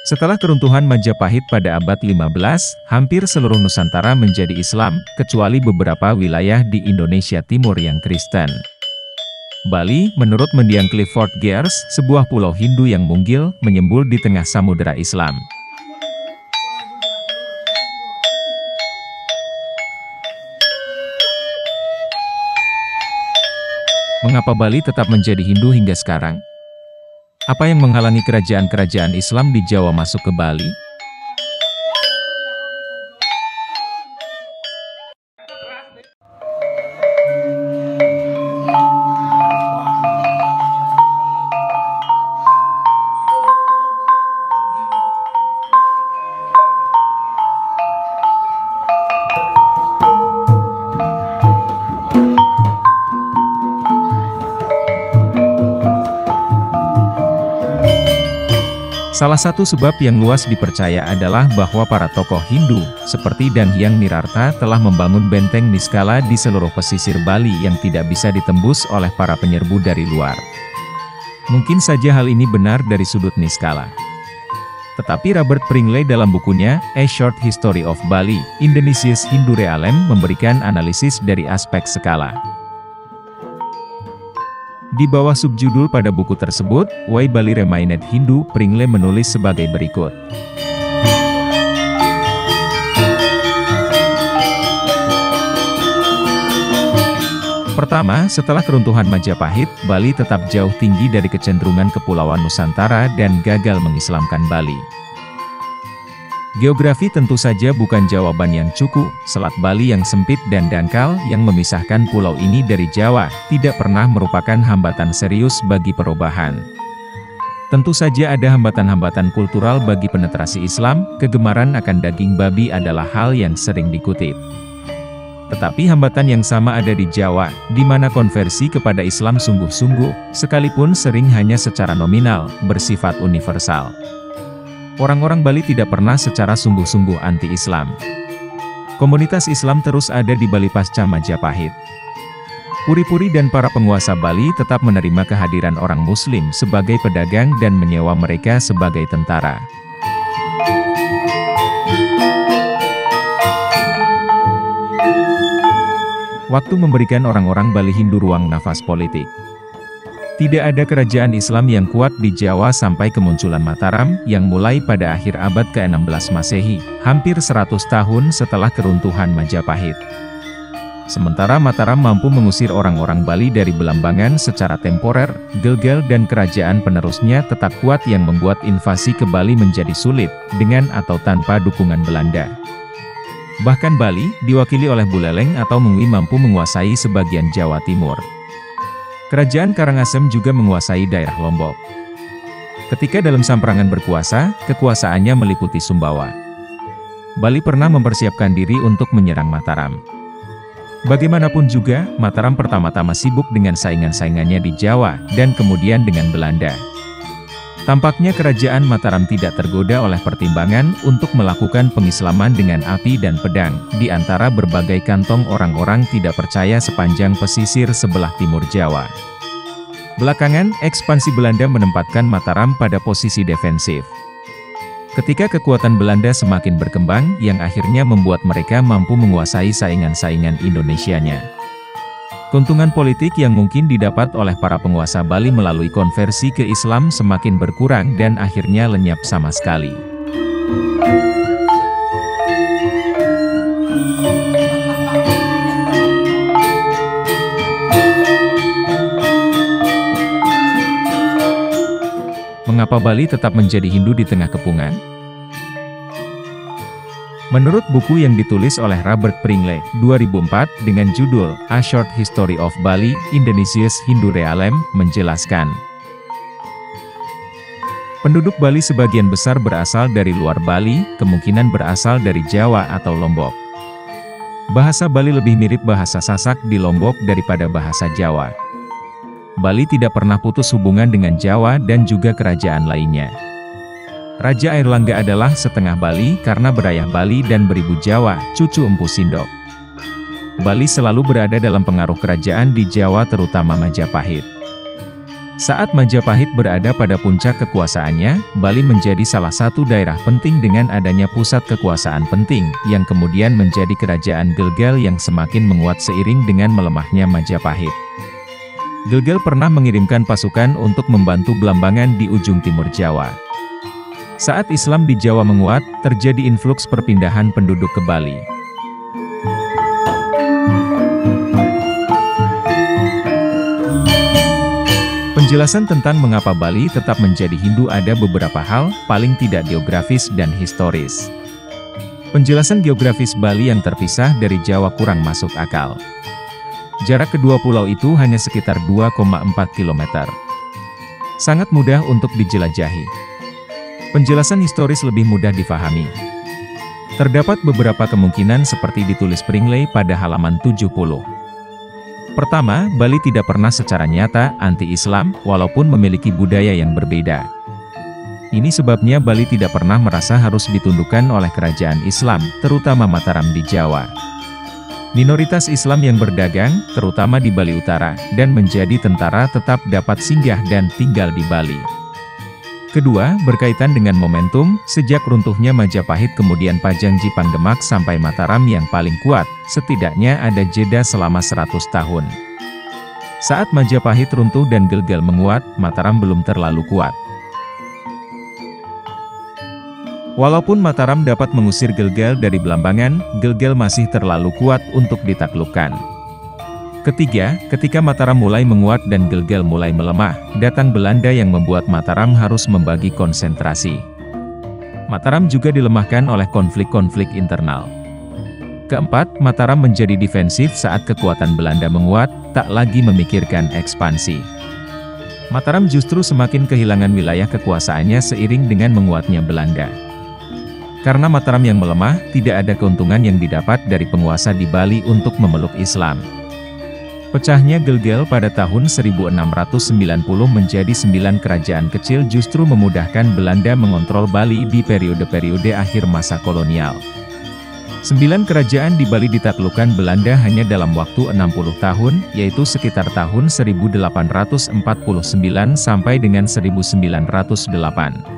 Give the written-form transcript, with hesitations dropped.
Setelah keruntuhan Majapahit pada abad 15, hampir seluruh Nusantara menjadi Islam, kecuali beberapa wilayah di Indonesia Timur yang Kristen. Bali, menurut mendiang Clifford Geertz, sebuah pulau Hindu yang mungil, menyembul di tengah samudera Islam. Mengapa Bali tetap menjadi Hindu hingga sekarang? Apa yang menghalangi kerajaan-kerajaan Islam di Jawa masuk ke Bali? Salah satu sebab yang luas dipercaya adalah bahwa para tokoh Hindu, seperti Dan Hyang Nirartha telah membangun benteng Niskala di seluruh pesisir Bali yang tidak bisa ditembus oleh para penyerbu dari luar. Mungkin saja hal ini benar dari sudut Niskala. Tetapi Robert Pringley dalam bukunya, A Short History of Bali, Indonesia's Hindu Realm memberikan analisis dari aspek skala. Di bawah subjudul pada buku tersebut, Why Bali Remained Hindu, Pringley menulis sebagai berikut. Pertama, setelah keruntuhan Majapahit, Bali tetap jauh tinggi dari kecenderungan kepulauan Nusantara dan gagal mengislamkan Bali. Geografi tentu saja bukan jawaban yang cukup. Selat Bali yang sempit dan dangkal yang memisahkan pulau ini dari Jawa, tidak pernah merupakan hambatan serius bagi perubahan. Tentu saja ada hambatan-hambatan kultural bagi penetrasi Islam, kegemaran akan daging babi adalah hal yang sering dikutip. Tetapi hambatan yang sama ada di Jawa, di mana konversi kepada Islam sungguh-sungguh, sekalipun sering hanya secara nominal, bersifat universal. Orang-orang Bali tidak pernah secara sungguh-sungguh anti-Islam. Komunitas Islam terus ada di Bali pasca Majapahit. Puri-puri dan para penguasa Bali tetap menerima kehadiran orang Muslim sebagai pedagang dan menyewa mereka sebagai tentara. Waktu memberikan orang-orang Bali Hindu ruang nafas politik. Tidak ada kerajaan Islam yang kuat di Jawa sampai kemunculan Mataram, yang mulai pada akhir abad ke-16 Masehi, hampir 100 tahun setelah keruntuhan Majapahit. Sementara Mataram mampu mengusir orang-orang Bali dari Belambangan secara temporer, Gelgel dan kerajaan penerusnya tetap kuat yang membuat invasi ke Bali menjadi sulit, dengan atau tanpa dukungan Belanda. Bahkan Bali, diwakili oleh Buleleng atau Mengwi mampu menguasai sebagian Jawa Timur. Kerajaan Karangasem juga menguasai daerah Lombok. Ketika dalam Samperangan berkuasa, kekuasaannya meliputi Sumbawa. Bali pernah mempersiapkan diri untuk menyerang Mataram. Bagaimanapun juga, Mataram pertama-tama sibuk dengan saingan-saingannya di Jawa, dan kemudian dengan Belanda. Tampaknya kerajaan Mataram tidak tergoda oleh pertimbangan untuk melakukan pengislaman dengan api dan pedang, di antara berbagai kantong orang-orang tidak percaya sepanjang pesisir sebelah timur Jawa. Belakangan, ekspansi Belanda menempatkan Mataram pada posisi defensif. Ketika kekuatan Belanda semakin berkembang, yang akhirnya membuat mereka mampu menguasai saingan-saingan Indonesianya. Keuntungan politik yang mungkin didapat oleh para penguasa Bali melalui konversi ke Islam semakin berkurang dan akhirnya lenyap sama sekali. Mengapa Bali tetap menjadi Hindu di tengah kepungan? Menurut buku yang ditulis oleh Robert Pringley, 2004, dengan judul A Short History of Bali, Indonesia's Hindu Realm, menjelaskan. Penduduk Bali sebagian besar berasal dari luar Bali, kemungkinan berasal dari Jawa atau Lombok. Bahasa Bali lebih mirip bahasa Sasak di Lombok daripada bahasa Jawa. Bali tidak pernah putus hubungan dengan Jawa dan juga kerajaan lainnya. Raja Airlangga adalah setengah Bali karena berayah Bali dan beribu Jawa, cucu Empu Sindok. Bali selalu berada dalam pengaruh kerajaan di Jawa terutama Majapahit. Saat Majapahit berada pada puncak kekuasaannya, Bali menjadi salah satu daerah penting dengan adanya pusat kekuasaan penting, yang kemudian menjadi kerajaan Gelgel yang semakin menguat seiring dengan melemahnya Majapahit. Gelgel pernah mengirimkan pasukan untuk membantu Blambangan di ujung timur Jawa. Saat Islam di Jawa menguat, terjadi influks perpindahan penduduk ke Bali. Penjelasan tentang mengapa Bali tetap menjadi Hindu ada beberapa hal, paling tidak geografis dan historis. Penjelasan geografis Bali yang terpisah dari Jawa kurang masuk akal. Jarak kedua pulau itu hanya sekitar 2,4 km. Sangat mudah untuk dijelajahi. Penjelasan historis lebih mudah difahami. Terdapat beberapa kemungkinan seperti ditulis Pringley pada halaman 70. Pertama, Bali tidak pernah secara nyata anti-Islam, walaupun memiliki budaya yang berbeda. Ini sebabnya Bali tidak pernah merasa harus ditundukkan oleh kerajaan Islam, terutama Mataram di Jawa. Minoritas Islam yang berdagang, terutama di Bali Utara, dan menjadi tentara tetap dapat singgah dan tinggal di Bali. Kedua, berkaitan dengan momentum, sejak runtuhnya Majapahit kemudian Pajang Jipang Demak sampai Mataram yang paling kuat, setidaknya ada jeda selama 100 tahun. Saat Majapahit runtuh dan Gelgel menguat, Mataram belum terlalu kuat. Walaupun Mataram dapat mengusir Gelgel dari Blambangan, Gelgel masih terlalu kuat untuk ditaklukkan. Ketiga, ketika Mataram mulai menguat dan Gelgel mulai melemah, datang Belanda yang membuat Mataram harus membagi konsentrasi. Mataram juga dilemahkan oleh konflik-konflik internal. Keempat, Mataram menjadi defensif saat kekuatan Belanda menguat, tak lagi memikirkan ekspansi. Mataram justru semakin kehilangan wilayah kekuasaannya seiring dengan menguatnya Belanda. Karena Mataram yang melemah, tidak ada keuntungan yang didapat dari penguasa di Bali untuk memeluk Islam. Pecahnya Gelgel pada tahun 1690 menjadi 9 kerajaan kecil justru memudahkan Belanda mengontrol Bali di periode-periode akhir masa kolonial. 9 kerajaan di Bali ditaklukkan Belanda hanya dalam waktu 60 tahun, yaitu sekitar tahun 1849 sampai dengan 1908.